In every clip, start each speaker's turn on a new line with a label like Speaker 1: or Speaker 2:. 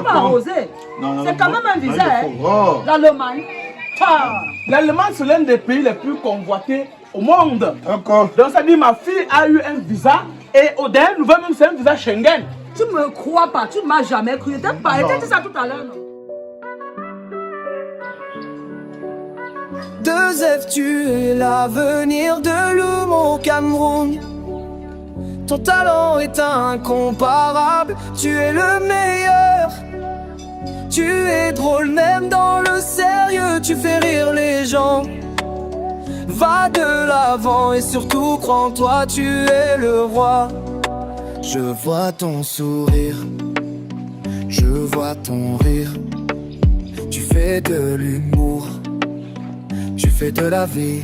Speaker 1: va arroser. C'est quand même un visa. L'Allemagne.
Speaker 2: L'Allemagne, c'est l'un des pays les plus convoités au monde.
Speaker 3: D'accord.
Speaker 2: Donc ça dit, ma fille a eu un visa et au dernier nouvelle, même c'est un visa Schengen.
Speaker 1: Tu me crois pas, tu ne m'as jamais cru. T'as dit ça tout à l'heure, non?
Speaker 4: 2F, tu es l'avenir de l'homme au Cameroun. Ton talent est incomparable, tu es le meilleur. Tu es drôle même dans le sérieux, tu fais rire les gens. Va de l'avant et surtout crois en toi, tu es le roi. Je vois ton sourire, je vois ton rire. Tu fais de l'humour, tu fais de la vie.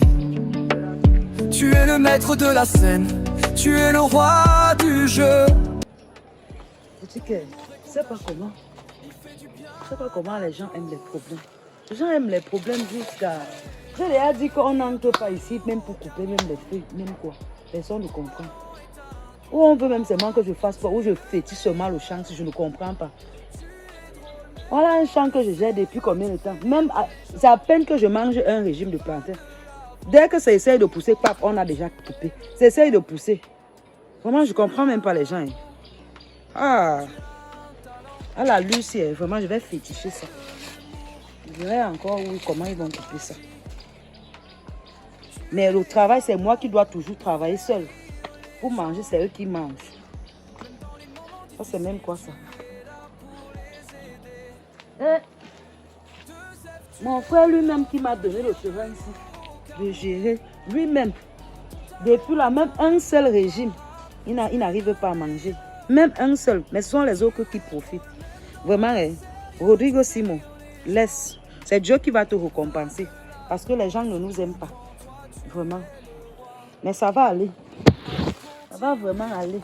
Speaker 4: Tu es le maître de la scène, tu es le roi du jeu.
Speaker 1: Tu sais pas comment. Je sais pas comment les gens aiment les problèmes. Les gens aiment les problèmes jusqu'à... Je leur ai dit qu'on n'entre pas ici, même pour couper, même les feuilles, même quoi. Personne ne comprend. Ou on veut même seulement que je fasse quoi, ou je fétiche seulement le champ si je ne comprends pas. Voilà un champ que je gère depuis combien de temps. Même, c'est à peine que je mange un régime de plantain. Dès que ça essaye de pousser, pap, on a déjà coupé. Ça essaye de pousser. Vraiment, je comprends même pas les gens. Ah, à la Lucie, vraiment, je vais féticher ça. Je verrai encore comment ils vont couper ça. Mais le travail, c'est moi qui dois toujours travailler seul. Pour manger, c'est eux qui mangent. Ça, c'est même quoi ça? Mon frère lui-même qui m'a donné le terrain ici, de gérer, lui-même, depuis là, même un seul régime, il n'arrive pas à manger. Même un seul, mais ce sont les autres qui profitent. Vraiment, Rodrigo Simon, laisse. C'est Dieu qui va te récompenser. Parce que les gens ne nous aiment pas. Vraiment. Mais ça va aller. Ça va vraiment aller.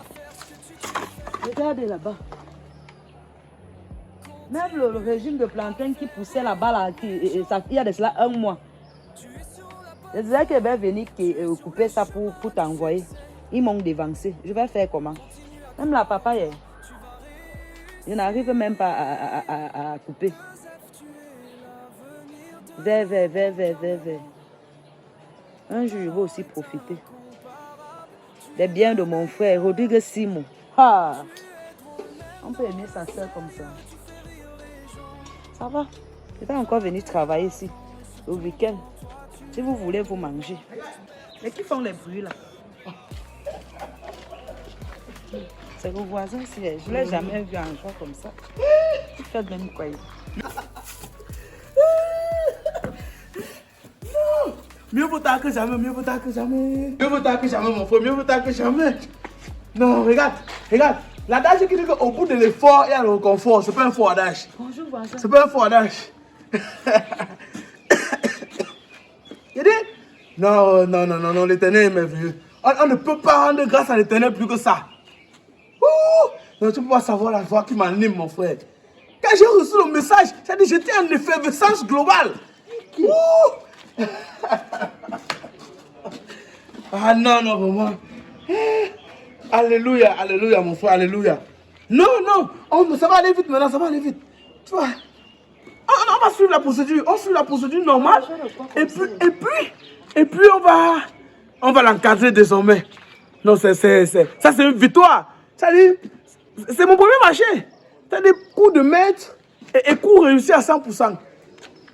Speaker 1: Regardez là-bas. Même le régime de plantain qui poussait là-bas, là, il y a de cela un mois. Je disais qu'il va venir couper ça pour t'envoyer. Ils m'ont dévancé. Je vais faire comment? Même la papaye, je n'arrive même pas à couper. Vers. Un jour, je vais aussi profiter des biens de mon frère, Rodrigue Simon. Ah, on peut aimer sa soeur comme ça. Ça va. Je vais encore venir travailler ici, le week-end. Si vous voulez, vous manger. Mais qui font les bruits là? C'est vos voisins ici. Je ne l'ai jamais vu un jour comme ça. Tu fais même quoi?
Speaker 2: Mieux vaut tard que jamais, mieux vaut tard que jamais. Mieux vaut tard que jamais, mon frère, mieux vaut tard que jamais. Non, regarde. L'adage qui dit qu'au bout de l'effort, il y a le confort. C'est pas un faux adage.
Speaker 1: Bonjour, voisin.
Speaker 2: C'est pas un faux adage. Il dit, non, l'Éternel est merveilleux. On ne peut pas rendre grâce à l'Éternel plus que ça. Non, tu ne peux pas savoir la voix qui m'anime, mon frère. Quand j'ai reçu le message, ça dit j'étais en effervescence globale. Ah non, vraiment. Alléluia, mon frère, alléluia. Non, ça va aller vite maintenant, ça va aller vite. Tu vois, on va suivre la procédure, on suit la procédure normale. Et puis on va l'encadrer désormais. Non, ça c'est une victoire. Ça dit, c'est mon premier marché. Ça des coups de maître et coups réussis à 100%.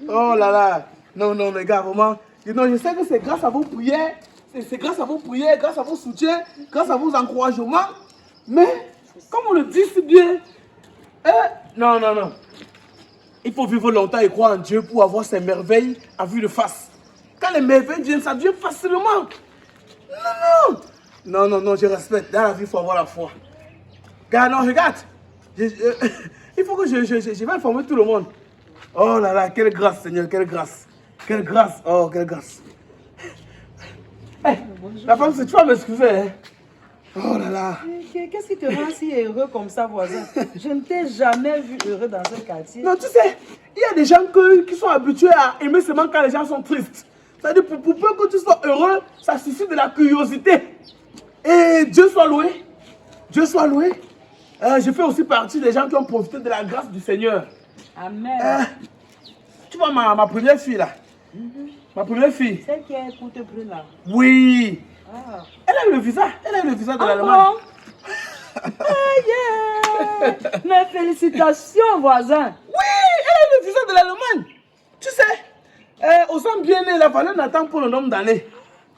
Speaker 2: Oh là là. Non, les gars, vraiment. Non, je sais que c'est grâce à vos prières, c'est grâce à vos prières, grâce à vos soutiens, grâce à vos encouragements. Mais, comme on le dit si bien, non. Il faut vivre longtemps et croire en Dieu pour avoir ces merveilles à vue de face. Quand les merveilles viennent, ça vient facilement. Non, je respecte. Dans la vie, il faut avoir la foi. Car non, regarde. Il faut que je vais informer tout le monde. Oh là là, quelle grâce, Seigneur, quelle grâce. Quelle grâce, oh, quelle grâce. Hey, la femme, tu vas m'excuser. Hein? Oh là là.
Speaker 1: Qu'est-ce qui te rend si heureux comme ça, voisin? Je ne t'ai jamais vu heureux dans ce quartier.
Speaker 2: Non, tu sais, il y a des gens qui sont habitués à aimer seulement quand les gens sont tristes. C'est-à-dire, pour peu que tu sois heureux, ça suscite de la curiosité. Et Dieu soit loué. Dieu soit loué. Je fais aussi partie des gens qui ont profité de la grâce du Seigneur.
Speaker 1: Amen.
Speaker 2: Tu vois ma première fille là. Ma première fille.
Speaker 1: Celle qui est coûte brune là.
Speaker 2: Oui.
Speaker 1: Ah.
Speaker 2: Elle a eu le visa. Elle a eu le visa de l'Allemagne.
Speaker 1: Bon? Yeah. Mes félicitations, voisin.
Speaker 2: Oui, elle a eu le visa de l'Allemagne. Tu sais, aux hommes bien nés, la valeur n'attend pas le nombre d'années.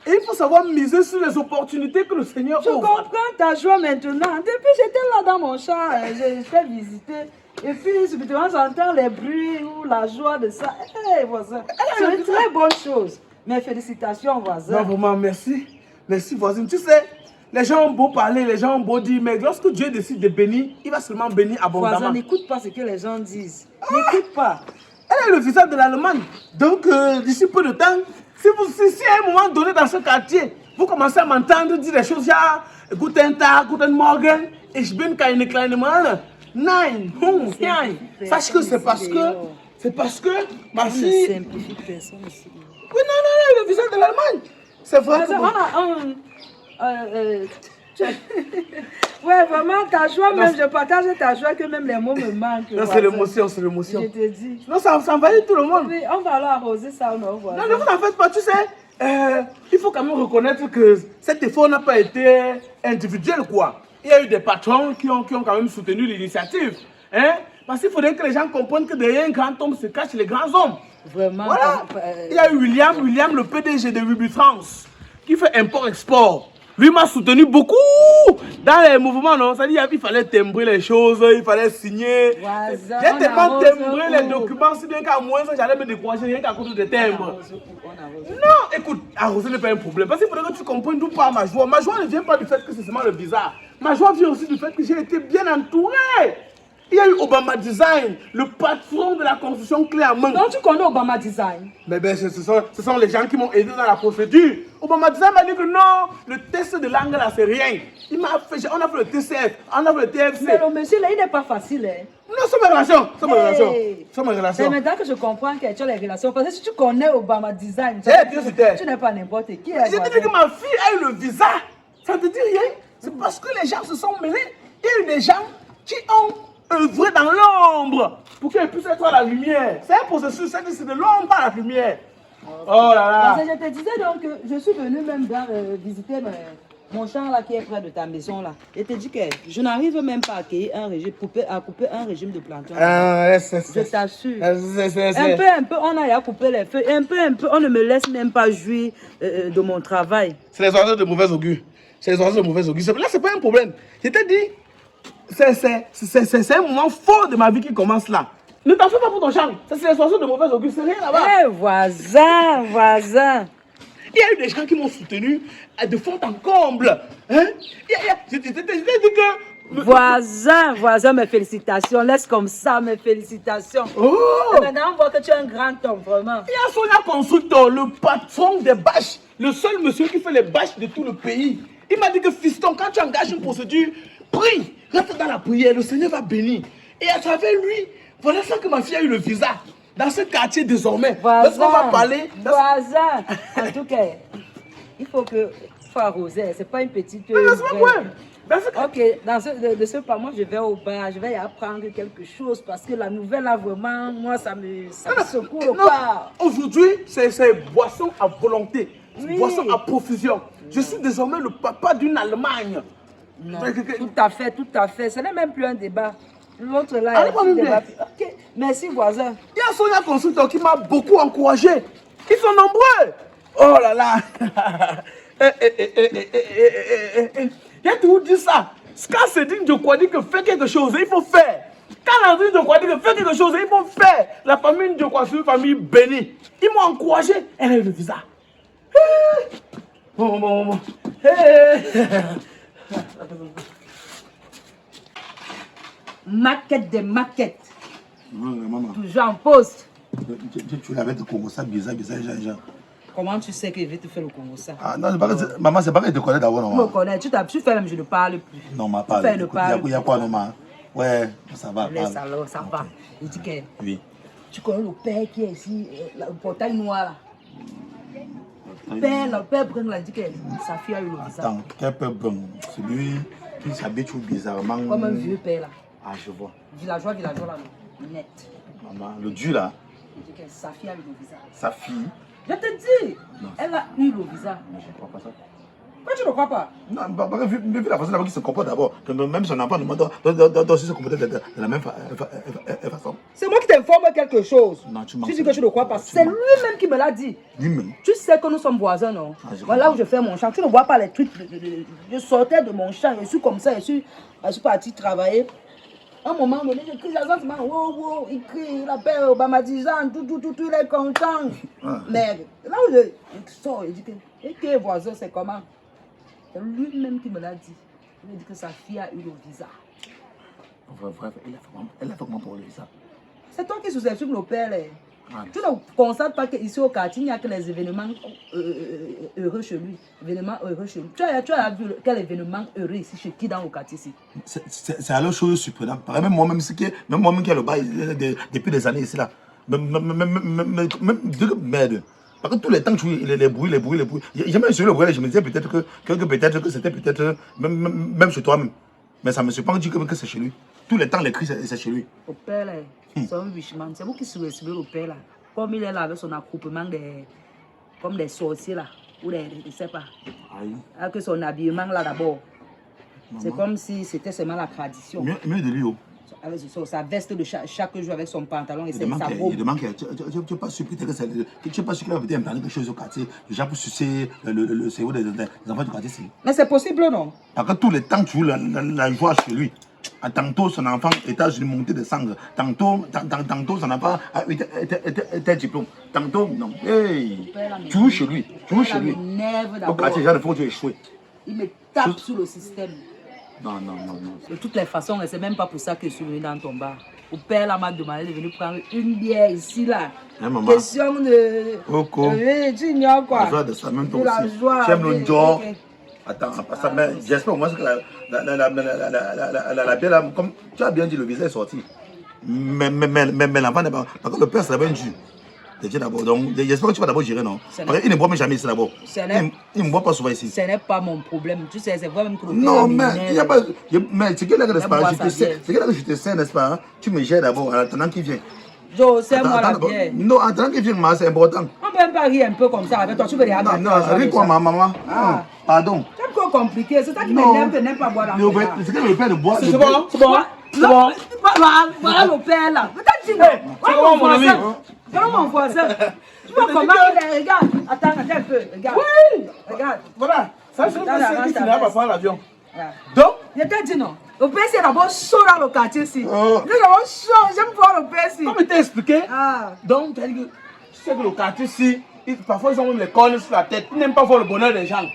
Speaker 2: Et il faut savoir miser sur les opportunités que le Seigneur
Speaker 1: Je
Speaker 2: offre.
Speaker 1: comprends ta joie maintenant. Depuis j'étais là dans mon champ, je fais visiter. Et puis, subitement, j'entends les bruits ou la joie de ça. Hey, voisin, c'est une très bonne chose. Mes félicitations, voisin.
Speaker 2: Non, vraiment, merci. Merci, voisine. Tu sais, les gens ont beau parler, les gens ont beau dire, mais lorsque Dieu décide de bénir, il va seulement bénir abondamment.
Speaker 1: Voisin, n'écoute pas ce que les gens disent. N'écoute pas.
Speaker 2: Elle a eu le visa de l'Allemagne. Donc, d'ici peu de temps, si à un moment donné dans ce quartier, vous commencez à m'entendre dire des choses, Guten Tag, Guten Morgen, ich bin keine kleine Mann. Nein, sache que c'est parce que ma fille.
Speaker 1: Ne simplifie personne ici.
Speaker 2: Oui, non, le visa de l'Allemagne. C'est vrai.
Speaker 1: Ouais, vraiment, ta joie, même, je partage ta joie que même les mots me manquent.
Speaker 2: Non, c'est l'émotion, c'est l'émotion.
Speaker 1: Je te dis.
Speaker 2: Non, ça envahit tout le monde.
Speaker 1: Oui, on va alors arroser ça, on voit.
Speaker 2: Non, ne vous en faites pas, tu sais. Il faut quand même reconnaître que cet effort n'a pas été individuel, quoi. Il y a eu des patrons qui ont quand même soutenu l'initiative. Hein? Parce qu'il faudrait que les gens comprennent que derrière un grand homme se cachent les grands hommes.
Speaker 1: Vraiment.
Speaker 2: Voilà. Il y a eu William, le PDG de Rubitrans, qui fait import-export. Lui m'a soutenu beaucoup dans les mouvements, non? C'est-à-dire qu'il fallait timbrer les choses, il fallait signer. J'ai tellement timbré les documents, si bien qu'à moins j'allais me décourager rien qu'à cause des timbres. Non, écoute, arroser n'est pas un problème. Parce qu'il faudrait que tu comprennes d'où part ma joie. Ma joie ne vient pas du fait que c'est seulement le visa. Ma joie vient aussi du fait que j'ai été bien entouré. Il y a eu Obama Design, le patron de la construction clé en main.
Speaker 1: Donc tu connais Obama Design?
Speaker 2: Mais ce sont les gens qui m'ont aidé dans la procédure. Obama Design m'a dit que non, le test de langue là c'est rien. On a fait le TCF, on a fait le TFC.
Speaker 1: Mais le monsieur là, il n'est pas facile. Hein?
Speaker 2: Non, c'est mes relations. C'est mes relations. C'est mes relations.
Speaker 1: C'est maintenant que je comprends que tu as les relations. Parce que si tu connais Obama Design, tu n'es pas n'importe qui.
Speaker 2: J'ai dit que ma fille a eu le visa. Ça ne te dit rien? C'est parce que les gens se sont mêlés. Il y a eu des gens qui ont œuvrer dans l'ombre pour qu'elle puisse être à la lumière. C'est un processus, c'est de l'ombre à la lumière. Oh là là.
Speaker 1: Parce que je te disais donc que je suis venue même visiter mon champ là qui est près de ta maison là. Je te dis que je n'arrive même pas à accueillir à couper un régime de plantain. Je t'assure. Un peu, on a coupé les feux. Un peu, on ne me laisse même pas jouir de mon travail.
Speaker 2: C'est les oiseaux de mauvais augure. C'est les oiseaux de mauvais augure. Là, c'est pas un problème. Je t'ai dit. C'est un moment fort de ma vie qui commence là. Ne t'en fais pas pour ton champ. Ça, c'est les oiseaux de mauvaise augure. C'est rien là-bas.
Speaker 1: Eh, voisin.
Speaker 2: Il y a eu des gens qui m'ont soutenu de fond en comble. Hein? Je t'ai dit que...
Speaker 1: Voisin, mes félicitations. Laisse comme ça, mes félicitations.
Speaker 2: Oh!
Speaker 1: Et maintenant, on voit que tu es un grand homme, vraiment.
Speaker 2: Il y a Sonia Constructeur, le patron des bâches. Le seul monsieur qui fait les bâches de tout le pays. Il m'a dit que fiston, quand tu engages une procédure, prie, reste dans la prière, le Seigneur va bénir. Et à travers lui, voilà ça que ma fille a eu le visa. Dans ce quartier désormais. Lorsqu'on va parler...
Speaker 1: Voisin, en tout cas, il faut arroser. C'est pas une petite...
Speaker 2: Mais c'est pas quoi.
Speaker 1: Ok, de ce pas, moi je vais au bar, je vais y apprendre quelque chose parce que la nouvelle là vraiment, moi ça me secoue au corps.
Speaker 2: Aujourd'hui, c'est boisson à volonté,
Speaker 1: oui.
Speaker 2: Boisson à profusion. Je suis désormais le papa d'une Allemagne.
Speaker 1: Non, tout à fait. Ce n'est même plus un débat. L'autre là, il y a un débat. Ok, merci voisin.
Speaker 2: Il y a Sonia Constructeur qui m'a beaucoup encouragé. Ils sont nombreux. Oh là là. Il y a tout dit ça. Quand c'est digne de quoi dire que fais quelque chose, il faut faire. Quand la digne de quoi dire que fais quelque chose, il faut faire. La famille de quoi, c'est une famille bénie. Ils m'ont encouragé. Elle a eu le visa. Bon.
Speaker 1: Maquette des maquettes.
Speaker 3: Maman.
Speaker 1: Toujours en poste.
Speaker 3: Tu l'avais de Congo, ça bizarre.
Speaker 1: Comment tu sais que je vais te faire le Congo ça?
Speaker 3: Ah non, maman, c'est pas que je te connais d'abord, non?
Speaker 1: Tu me connais, tu fais même, je ne parle plus.
Speaker 3: Non, ma parle. Il y a quoi, non, ma? Ouais, ça va.
Speaker 1: Laisse alors, ça va. Il dit que...
Speaker 3: Oui.
Speaker 1: Tu connais le père qui est ici, le portail noir là? Le père brun là, il dit que sa fille a eu le visa.
Speaker 3: Attends, quel père brun? C'est lui Il s'habille tout bizarrement.
Speaker 1: Comme un vieux père là.
Speaker 3: Ah, je vois.
Speaker 1: Villageois là, non. Net.
Speaker 3: Maman, le Dieu là,
Speaker 1: Je dis que sa fille a eu le visa.
Speaker 3: sa fille.
Speaker 1: Je te dis,
Speaker 3: Non.
Speaker 1: elle a eu le visa.
Speaker 3: Mais je ne crois pas ça.
Speaker 1: Pourquoi tu ne crois pas?
Speaker 3: Non, vu la façon qu'il se comporte d'abord, que même son enfant doit aussi se comporter de la même façon.
Speaker 1: C'est moi qui t'informe quelque chose.
Speaker 3: Non, tu
Speaker 1: Tu dis que tu ne crois pas.
Speaker 3: Tu
Speaker 1: C'est
Speaker 3: mens.
Speaker 1: lui-même qui me l'a dit.
Speaker 3: Lui-même.
Speaker 1: Tu sais que nous sommes voisins, non?
Speaker 3: Ah, je
Speaker 1: Voilà où je fais mon champ. Tu ne vois pas les trucs. Je sortais de mon champ. Je suis comme ça. Je suis parti travailler. À un moment donné, je crie, j'entends, wow, il crie, il appelle Obama-Dizan, tout, il est content.
Speaker 3: Ah.
Speaker 1: Mais là où je sors, il dit que voisin, c'est comment? C'est lui-même qui me l'a dit. Il m'a dit que sa fille a eu le visa.
Speaker 3: Bref, elle a fait comment pour lui ça?
Speaker 1: C'est toi qui sous-estimes le père. Là.
Speaker 3: Ah.
Speaker 1: Tu ne constates pas qu'ici au quartier, il n'y a que les événements heureux chez lui. Événements heureux chez lui. Tu as vu quel événement heureux ici, chez qui dans le quartier ici?
Speaker 3: C'est alors chose surprenante. Même moi-même qui a le bail depuis des années ici là. Merde. Parce que tous les temps que tu les bruits. J'ai jamais suivi le bruit, je me disais peut-être que c'était peut-être même chez toi-même. Mais ça me surprend que c'est chez lui. Tous les temps, les cris, c'est chez lui.
Speaker 1: Au père, c'est un wichman. C'est vous qui sous-estimez le père là. Comme il est là avec son accouplement comme des sorciers là. Ou des, je ne sais pas.
Speaker 3: Aïe.
Speaker 1: Avec son habillement là d'abord. C'est comme si c'était seulement la tradition.
Speaker 3: Mieux de lui, oh.
Speaker 1: Avec sa veste de chaque jour avec son pantalon et sa robe.
Speaker 3: Il demande que tu n'es pas sûr peut-être que tu n'es pas sûr qu'il a peut-être implanté quelque chose au quartier. Déjà pour sucer le cerveau des enfants du quartier.
Speaker 1: Mais c'est possible non?
Speaker 3: Parce que tous les temps tu vois la joie chez lui. Tantôt son enfant était une montée de sang. Tantôt son enfant a été diplôme. Tantôt non. Hey, tu joues chez lui. Tu joues chez lui. Au quartier, déjà, il faut que tu échoues.
Speaker 1: Il me tape sur le système.
Speaker 3: Non.
Speaker 1: De toutes les façons, c'est même pas pour ça que je suis venu dans ton bar. Au père là m'a demandé de venir prendre une bière ici là.
Speaker 3: Maman.
Speaker 1: Question de.
Speaker 3: Coco.
Speaker 1: Tu ignores quoi?
Speaker 3: La joie de ça, même toi
Speaker 1: De la
Speaker 3: aussi.
Speaker 1: joie.
Speaker 3: Tu aimes le job.
Speaker 1: Ok.
Speaker 3: Attends, mais j'espère au moins que la bière là, comme tu as bien dit, le visa est sorti. Mais l'enfant n'est pas. Parce que le père, ça va être dur. D'abord. Donc, j'espère que tu vas d'abord gérer, non? Parce qu'il ne boit même jamais ici d'abord. Il ne boit pas souvent ici.
Speaker 1: Ce n'est pas mon problème. Tu sais, c'est vraiment que le
Speaker 3: Non,
Speaker 1: père
Speaker 3: mais il n'y a pas. Mais c'est que là que je te sais, n'est-ce pas? Tu me gères d'abord en attendant qu'il vienne.
Speaker 1: Jo, c'est moi la bière.
Speaker 3: Non, en attendant qu'il vienne, c'est important.
Speaker 1: On peut même pas rire un peu comme ça avec toi. Tu veux rien.
Speaker 3: Non, ris quoi, ma maman? Pardon.
Speaker 1: C'est encore compliqué. C'est ça qui m'énerve de n'aime pas boire dans le père.
Speaker 3: C'est que le père de boire.
Speaker 2: C'est bon.
Speaker 1: Voilà le père là. Peut-être tu vois.
Speaker 2: Mon ami.
Speaker 1: Comment mon voisin? Tu vois comment il est? Regarde. Attends un peu. Regarde.
Speaker 2: Oui.
Speaker 1: Regarde.
Speaker 2: Voilà. Ça, c'est ce qui finira par prendre l'avion.
Speaker 1: Donc, je t'ai dit non. Le père, c'est d'abord chaud dans le quartier ici. Il est d'abord chaud. J'aime voir le père ici.
Speaker 2: Comme il t'a expliqué,
Speaker 1: Ah.
Speaker 2: donc tu as dit que tu sais que le quartier ici, parfois ils ont même les cornes sur la tête. Ils n'aiment pas voir le bonheur des gens.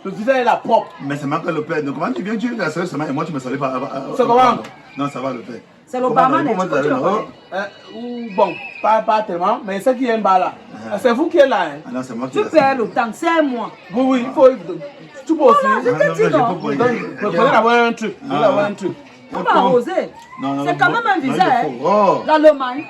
Speaker 2: Le visage est là propre.
Speaker 3: Mais c'est marqué le père. Donc, comment tu viens, tu es sérieux seulement et moi tu me savais pas.
Speaker 2: C'est comment?
Speaker 3: Non, ça va le père.
Speaker 1: C'est l'Obama,
Speaker 3: Comment tu
Speaker 1: tu le connais?
Speaker 2: Bon, pas tellement, mais c'est qui est en bas là. C'est vous qui êtes là. Hein.
Speaker 3: Ah non, c'est moi qui
Speaker 1: Tu perds le temps, c'est moi.
Speaker 2: Oui, il faut. Tu peux aussi.
Speaker 1: Voilà, je t'ai dit non.
Speaker 2: Prenez d'avoir un truc.
Speaker 1: On va arroser. C'est quand même un visa.
Speaker 3: Oh.
Speaker 1: L'Allemagne.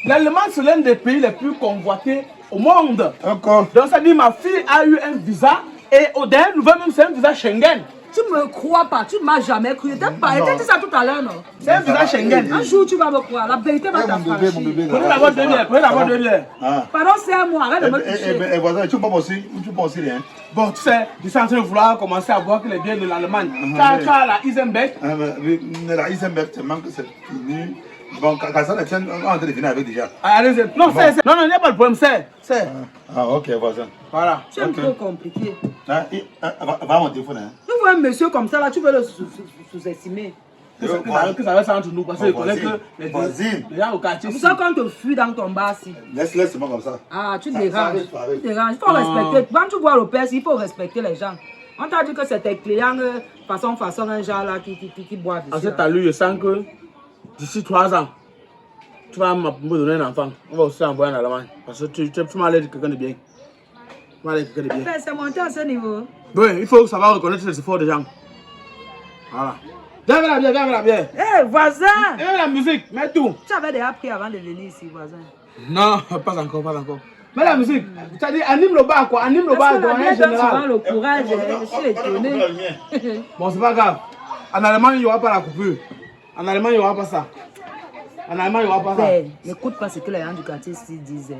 Speaker 2: L'Allemagne, c'est l'un des pays les plus convoités au monde.
Speaker 3: Encore.
Speaker 2: Donc ça dit ma fille a eu un visa et au dernier nouvelle même c'est un visa Schengen.
Speaker 1: Tu me crois pas, tu m'as jamais cru. Je t'ai dit ça tout à l'heure, non?
Speaker 2: C'est un visa Schengen.
Speaker 1: Un jour tu vas me croire, la vérité va t'affranchir.
Speaker 2: Prenez d'abord 2 bières, prenez d'abord 2 bières.
Speaker 1: Pardon, c'est moi, arrête de me toucher.
Speaker 3: Et voisin, tu ne peux pas aussi rien.
Speaker 2: Bon, tu sais, je suis en train de vouloir commencer à boire que les bières de l'Allemagne. Car la Isenbeck.
Speaker 3: La Isenbeck, tu manques que c'est fini. Bon, quand ça, on est en train de finir avec déjà.
Speaker 2: Allez, non, c'est. Non, il n'y a pas de problème, c'est.
Speaker 3: Ah, ok, voisin.
Speaker 2: Voilà.
Speaker 1: C'est un peu compliqué.
Speaker 3: Va à mon téléphone.
Speaker 1: Tu vois un monsieur comme ça, là, tu veux le sous-estimer.
Speaker 2: Que ça va s'entendre nous parce qu'il connaît que les gens au quartier.
Speaker 1: C'est pour ça qu'on te fuit dans ton bar si.
Speaker 3: Laisse-moi comme ça.
Speaker 1: Ah, tu déranges. Tu déranges. Il faut respecter. Quand tu vois le père, il faut respecter les gens. On t'a dit que c'était client, façon, un genre là qui boit.
Speaker 2: En fait, t'as lu, je sens que d'ici 3 ans, tu vas me donner un enfant. On va aussi envoyer en Allemagne. Parce que tu m'as l'air de quelqu'un de bien. Tu m'as l'air de quelqu'un de bien.
Speaker 1: C'est monté à ce niveau.
Speaker 2: Oui, il faut savoir reconnaître les efforts des gens. Voilà. Viens la bière.
Speaker 1: Hé, voisin!
Speaker 2: Et la musique, mets tout.
Speaker 1: Tu avais déjà pris avant de venir ici, voisin.
Speaker 2: Non, pas encore. Mets la musique. C'est-à-dire, anime le bar, quoi. Anime le bar de manière
Speaker 1: souvent
Speaker 2: générale.
Speaker 1: le courage, je suis étonnée.
Speaker 2: Bon, c'est pas grave. En Allemagne, il n'y aura pas la coupure. En Allemagne, il n'y aura pas ça. En Allemagne, il n'y aura pas ça.
Speaker 1: N'écoute pas ce que les gens du quartier ici disent.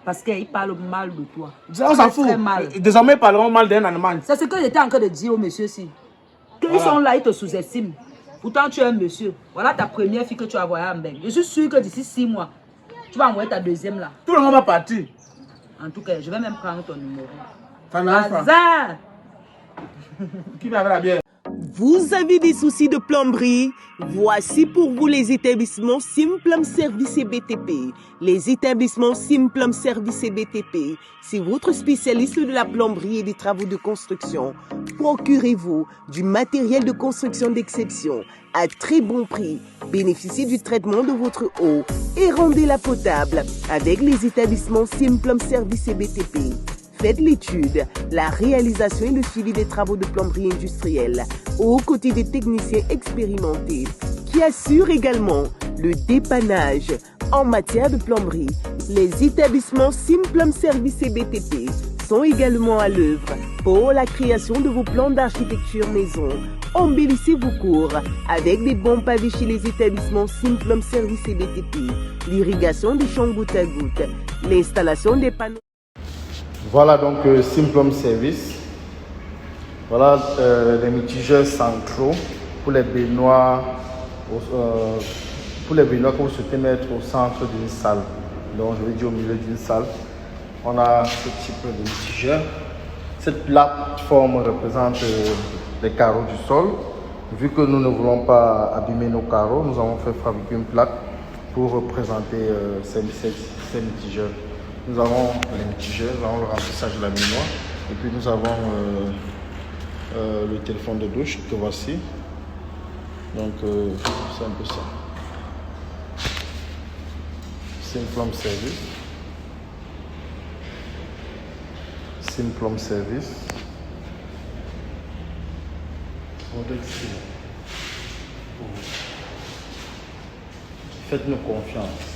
Speaker 1: Parce qu'ils parlent mal de toi.
Speaker 2: On s'en fout.
Speaker 1: Très mal.
Speaker 2: Désormais, ils parleront mal d'un Allemagne.
Speaker 1: C'est ce que j'étais en train de dire au monsieur-ci. Qu'ils sont là, ils te sous-estiment. Pourtant, tu es un monsieur. Voilà ta première fille que tu as envoyée en Belgique. Je suis sûr que d'ici 6 mois, tu vas envoyer ta deuxième là.
Speaker 2: Tout le monde va partir.
Speaker 1: En tout cas, je vais même prendre ton numéro.
Speaker 2: Ça n'arrive pas.
Speaker 1: Hasard!
Speaker 2: Qui m'avait la bière?
Speaker 5: Vous avez des soucis de plomberie? Voici pour vous les établissements Simplum Service et BTP. Les établissements Simplum Service et BTP, c'est votre spécialiste de la plomberie et des travaux de construction. Procurez-vous du matériel de construction d'exception à très bon prix. Bénéficiez du traitement de votre eau et rendez-la potable avec les établissements Simplum Service et BTP. Faites l'étude, la réalisation et le suivi des travaux de plomberie industrielle aux côtés des techniciens expérimentés qui assurent également le dépannage en matière de plomberie. Les établissements Simplum Service et BTP sont également à l'œuvre pour la création de vos plans d'architecture maison. Embellissez vos cours avec des bons pavés chez les établissements Simplum Service et BTP, l'irrigation des champs goutte à goutte, l'installation des panneaux.
Speaker 6: Voilà donc Simplum Service. Voilà les mitigeurs centraux pour les baignoires, que vous souhaitez mettre au centre d'une salle. Donc je vais dire au milieu d'une salle. On a ce type de mitigeur. Cette plateforme représente les carreaux du sol. Vu que nous ne voulons pas abîmer nos carreaux, nous avons fait fabriquer une plaque pour représenter ces mitigeurs. Nous avons les mitigeurs, nous avons le remplissage de la baignoire et puis nous avons le téléphone de douche que voici. Donc c'est un peu ça. Simplum Service. Simplum Service. Faites-nous confiance.